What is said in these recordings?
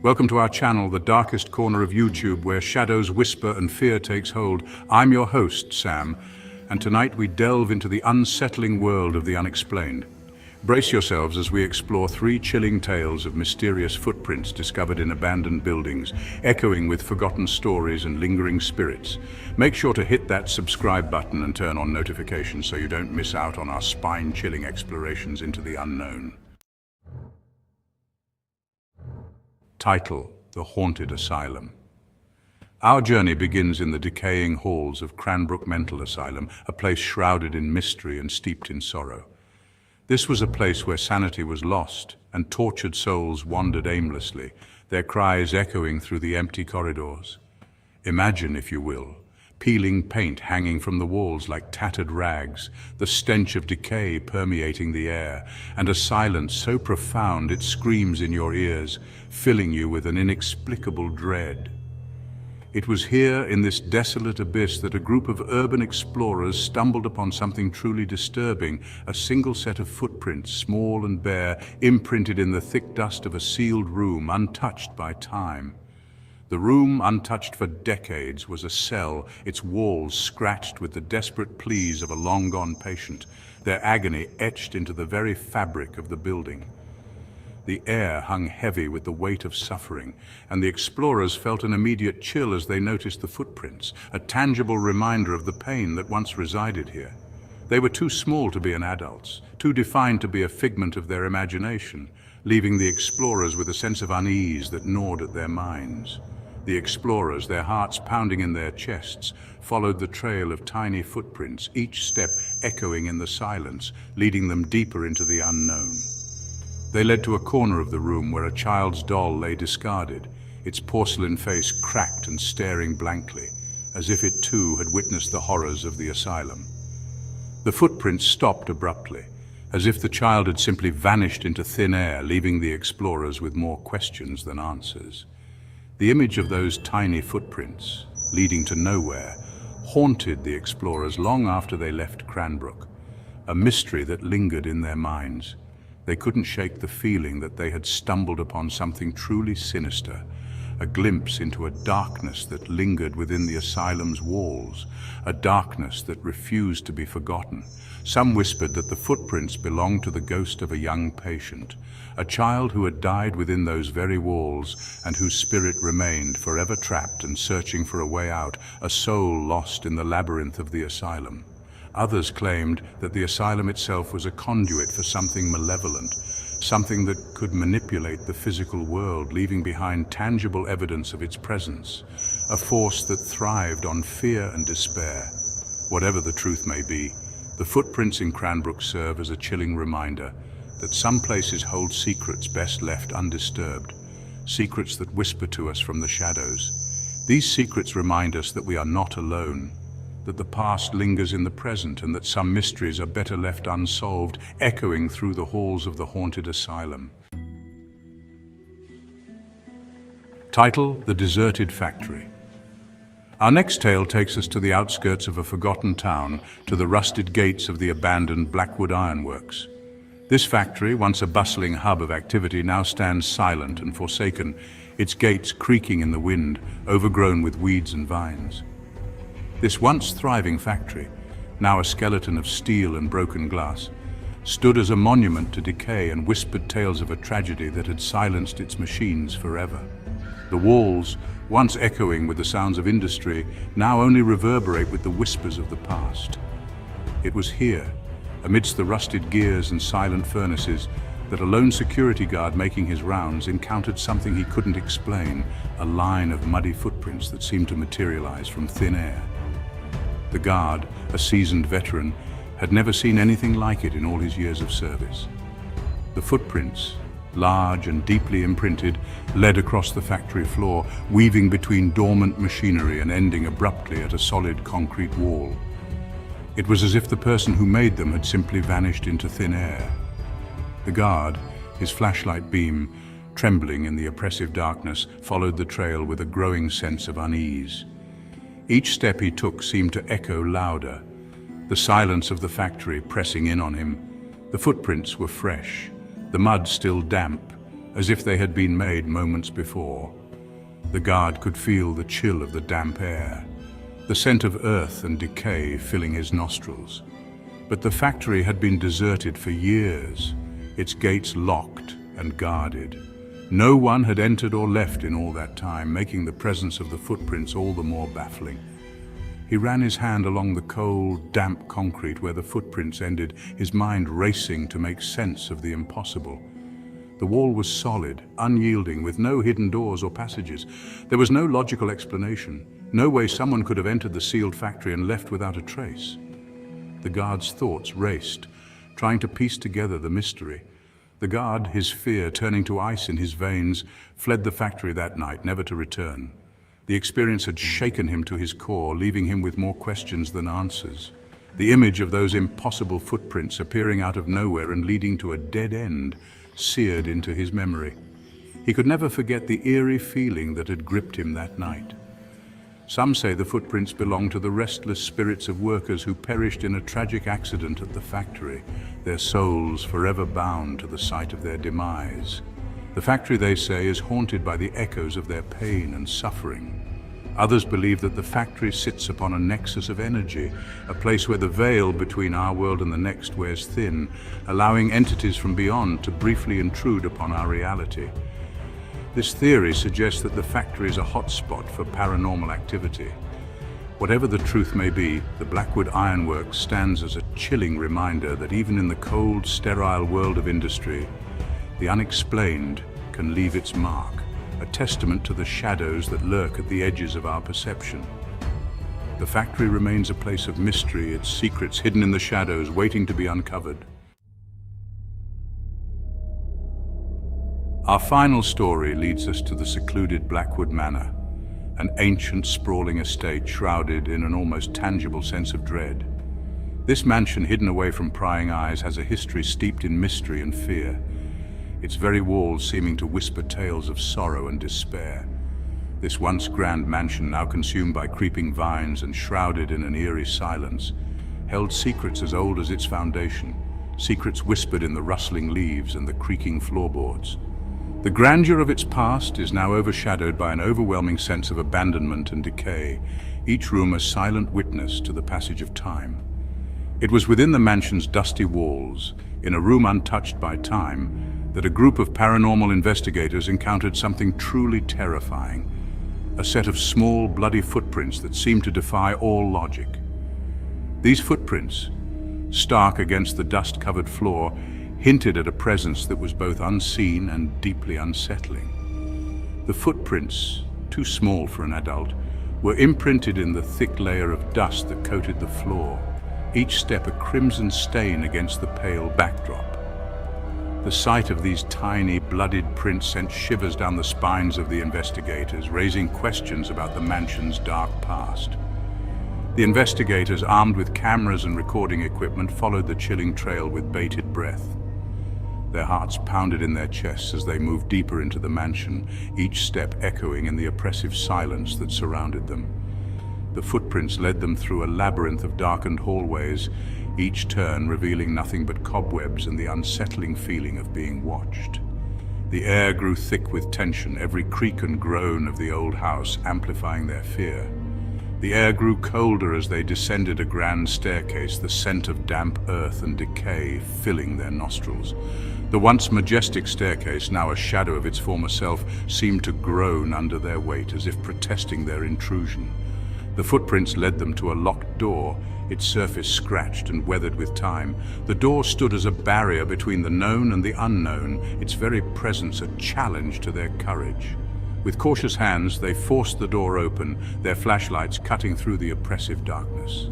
Welcome to our channel, the darkest corner of YouTube, where shadows whisper and fear takes hold. I'm your host, Sam, and tonight we delve into the unsettling world of the unexplained. Brace yourselves as we explore three chilling tales of mysterious footprints discovered in abandoned buildings, echoing with forgotten stories and lingering spirits. Make sure to hit that subscribe button and turn on notifications so you don't miss out on our spine-chilling explorations into the unknown. Title: The Haunted Asylum. Our journey begins in the decaying halls of Cranbrook Mental Asylum, a place shrouded in mystery and steeped in sorrow. This was a place where sanity was lost and tortured souls wandered aimlessly, their cries echoing through the empty corridors. Imagine, if you will, peeling paint hanging from the walls like tattered rags, the stench of decay permeating the air, and a silence so profound it screams in your ears, filling you with an inexplicable dread. It was here, in this desolate abyss, that a group of urban explorers stumbled upon something truly disturbing, a single set of footprints, small and bare, imprinted in the thick dust of a sealed room, untouched by time. The room, untouched for decades, was a cell, its walls scratched with the desperate pleas of a long-gone patient, their agony etched into the very fabric of the building. The air hung heavy with the weight of suffering, and the explorers felt an immediate chill as they noticed the footprints, a tangible reminder of the pain that once resided here. They were too small to be an adults, too defined to be a figment of their imagination, leaving the explorers with a sense of unease that gnawed at their minds. The explorers, their hearts pounding in their chests, followed the trail of tiny footprints, each step echoing in the silence, leading them deeper into the unknown. They led to a corner of the room where a child's doll lay discarded, its porcelain face cracked and staring blankly, as if it too had witnessed the horrors of the asylum. The footprints stopped abruptly, as if the child had simply vanished into thin air, leaving the explorers with more questions than answers. The image of those tiny footprints, leading to nowhere, haunted the explorers long after they left Cranbrook, a mystery that lingered in their minds. They couldn't shake the feeling that they had stumbled upon something truly sinister, a glimpse into a darkness that lingered within the asylum's walls, a darkness that refused to be forgotten. Some whispered that the footprints belonged to the ghost of a young patient, a child who had died within those very walls and whose spirit remained forever trapped and searching for a way out, a soul lost in the labyrinth of the asylum. Others claimed that the asylum itself was a conduit for something malevolent, something that could manipulate the physical world, leaving behind tangible evidence of its presence, a force that thrived on fear and despair. Whatever the truth may be, the footprints in Cranbrook serve as a chilling reminder that some places hold secrets best left undisturbed, secrets that whisper to us from the shadows. These secrets remind us that we are not alone, that the past lingers in the present, and that some mysteries are better left unsolved, echoing through the halls of the haunted asylum. Title: The Deserted Factory. Our next tale takes us to the outskirts of a forgotten town, to the rusted gates of the abandoned Blackwood Ironworks. This factory, once a bustling hub of activity, now stands silent and forsaken, its gates creaking in the wind, overgrown with weeds and vines. This once thriving factory, now a skeleton of steel and broken glass, stood as a monument to decay and whispered tales of a tragedy that had silenced its machines forever. The walls, once echoing with the sounds of industry, now only reverberate with the whispers of the past. It was here, amidst the rusted gears and silent furnaces, that a lone security guard making his rounds encountered something he couldn't explain, a line of muddy footprints that seemed to materialize from thin air. The guard, a seasoned veteran, had never seen anything like it in all his years of service. The footprints, large and deeply imprinted, led across the factory floor, weaving between dormant machinery and ending abruptly at a solid concrete wall. It was as if the person who made them had simply vanished into thin air. The guard, his flashlight beam trembling in the oppressive darkness, followed the trail with a growing sense of unease. Each step he took seemed to echo louder, the silence of the factory pressing in on him. The footprints were fresh, the mud still damp, as if they had been made moments before. The guard could feel the chill of the damp air, the scent of earth and decay filling his nostrils. But the factory had been deserted for years, its gates locked and guarded. No one had entered or left in all that time, making the presence of the footprints all the more baffling. He ran his hand along the cold, damp concrete where the footprints ended, his mind racing to make sense of the impossible. The wall was solid, unyielding, with no hidden doors or passages. There was no logical explanation, no way someone could have entered the sealed factory and left without a trace. The guard's thoughts raced, trying to piece together the mystery. The guard, his fear turning to ice in his veins, fled the factory that night, never to return. The experience had shaken him to his core, leaving him with more questions than answers. The image of those impossible footprints appearing out of nowhere and leading to a dead end seared into his memory. He could never forget the eerie feeling that had gripped him that night. Some say the footprints belong to the restless spirits of workers who perished in a tragic accident at the factory, their souls forever bound to the site of their demise. The factory, they say, is haunted by the echoes of their pain and suffering. Others believe that the factory sits upon a nexus of energy, a place where the veil between our world and the next wears thin, allowing entities from beyond to briefly intrude upon our reality. This theory suggests that the factory is a hotspot for paranormal activity. Whatever the truth may be, the Blackwood Ironworks stands as a chilling reminder that even in the cold, sterile world of industry, the unexplained can leave its mark, a testament to the shadows that lurk at the edges of our perception. The factory remains a place of mystery, its secrets hidden in the shadows, waiting to be uncovered. Our final story leads us to the secluded Blackwood Manor, an ancient, sprawling estate shrouded in an almost tangible sense of dread. This mansion, hidden away from prying eyes, has a history steeped in mystery and fear, its very walls seeming to whisper tales of sorrow and despair. This once grand mansion, now consumed by creeping vines and shrouded in an eerie silence, held secrets as old as its foundation, secrets whispered in the rustling leaves and the creaking floorboards. The grandeur of its past is now overshadowed by an overwhelming sense of abandonment and decay, each room a silent witness to the passage of time. It was within the mansion's dusty walls, in a room untouched by time, that a group of paranormal investigators encountered something truly terrifying. A set of small, bloody footprints that seemed to defy all logic. These footprints, stark against the dust-covered floor, hinted at a presence that was both unseen and deeply unsettling. The footprints, too small for an adult, were imprinted in the thick layer of dust that coated the floor, each step a crimson stain against the pale backdrop. The sight of these tiny, bloodied prints sent shivers down the spines of the investigators, raising questions about the mansion's dark past. The investigators, armed with cameras and recording equipment, followed the chilling trail with bated breath. Their hearts pounded in their chests as they moved deeper into the mansion, each step echoing in the oppressive silence that surrounded them. The footprints led them through a labyrinth of darkened hallways, each turn revealing nothing but cobwebs and the unsettling feeling of being watched. The air grew thick with tension, every creak and groan of the old house amplifying their fear. The air grew colder as they descended a grand staircase, the scent of damp earth and decay filling their nostrils. The once majestic staircase, now a shadow of its former self, seemed to groan under their weight, as if protesting their intrusion. The footprints led them to a locked door, its surface scratched and weathered with time. The door stood as a barrier between the known and the unknown, its very presence a challenge to their courage. With cautious hands, they forced the door open, their flashlights cutting through the oppressive darkness.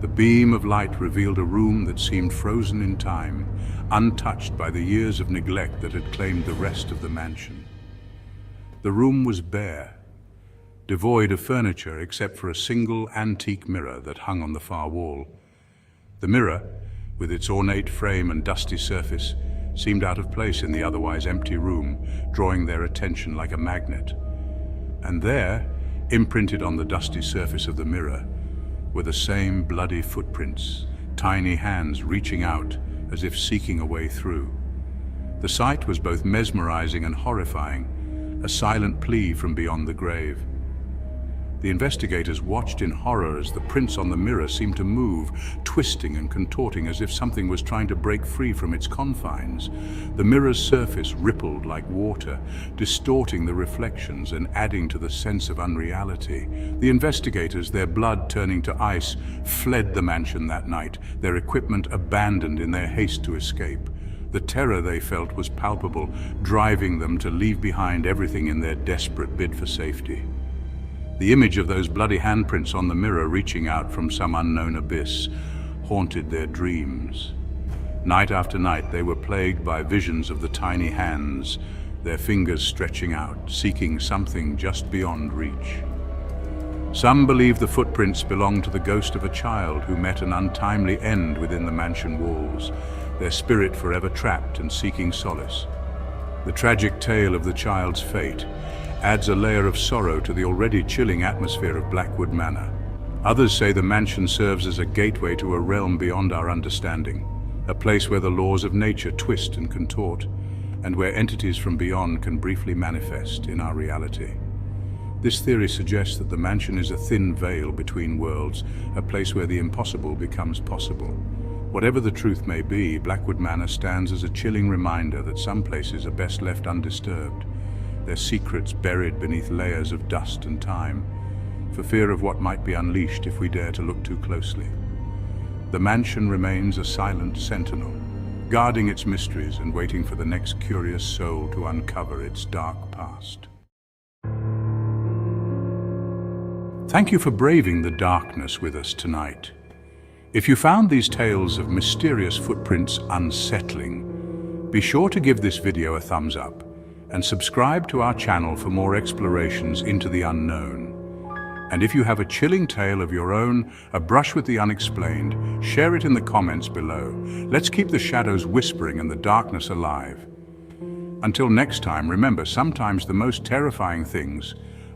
The beam of light revealed a room that seemed frozen in time, untouched by the years of neglect that had claimed the rest of the mansion. The room was bare, devoid of furniture except for a single antique mirror that hung on the far wall. The mirror, with its ornate frame and dusty surface, seemed out of place in the otherwise empty room, drawing their attention like a magnet. And there, imprinted on the dusty surface of the mirror, were the same bloody footprints, tiny hands reaching out as if seeking a way through. The sight was both mesmerizing and horrifying, a silent plea from beyond the grave. The investigators watched in horror as the prints on the mirror seemed to move, twisting and contorting as if something was trying to break free from its confines. The mirror's surface rippled like water, distorting the reflections and adding to the sense of unreality. The investigators, their blood turning to ice, fled the mansion that night, their equipment abandoned in their haste to escape. The terror they felt was palpable, driving them to leave behind everything in their desperate bid for safety. The image of those bloody handprints on the mirror reaching out from some unknown abyss haunted their dreams. Night after night they were plagued by visions of the tiny hands, their fingers stretching out, seeking something just beyond reach. Some believed the footprints belonged to the ghost of a child who met an untimely end within the mansion walls, their spirit forever trapped and seeking solace. The tragic tale of the child's fate adds a layer of sorrow to the already chilling atmosphere of Blackwood Manor. Others say the mansion serves as a gateway to a realm beyond our understanding, a place where the laws of nature twist and contort, and where entities from beyond can briefly manifest in our reality. This theory suggests that the mansion is a thin veil between worlds, a place where the impossible becomes possible. Whatever the truth may be, Blackwood Manor stands as a chilling reminder that some places are best left undisturbed, their secrets buried beneath layers of dust and time, for fear of what might be unleashed if we dare to look too closely. The mansion remains a silent sentinel, guarding its mysteries and waiting for the next curious soul to uncover its dark past. Thank you for braving the darkness with us tonight. If you found these tales of mysterious footprints unsettling, be sure to give this video a thumbs up and subscribe to our channel for more explorations into the unknown. And if you have a chilling tale of your own, a brush with the unexplained, share it in the comments below. Let's keep the shadows whispering and the darkness alive. Until next time, remember, sometimes the most terrifying things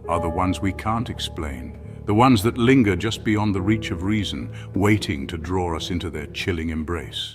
are the ones we can't explain, the ones that linger just beyond the reach of reason, waiting to draw us into their chilling embrace.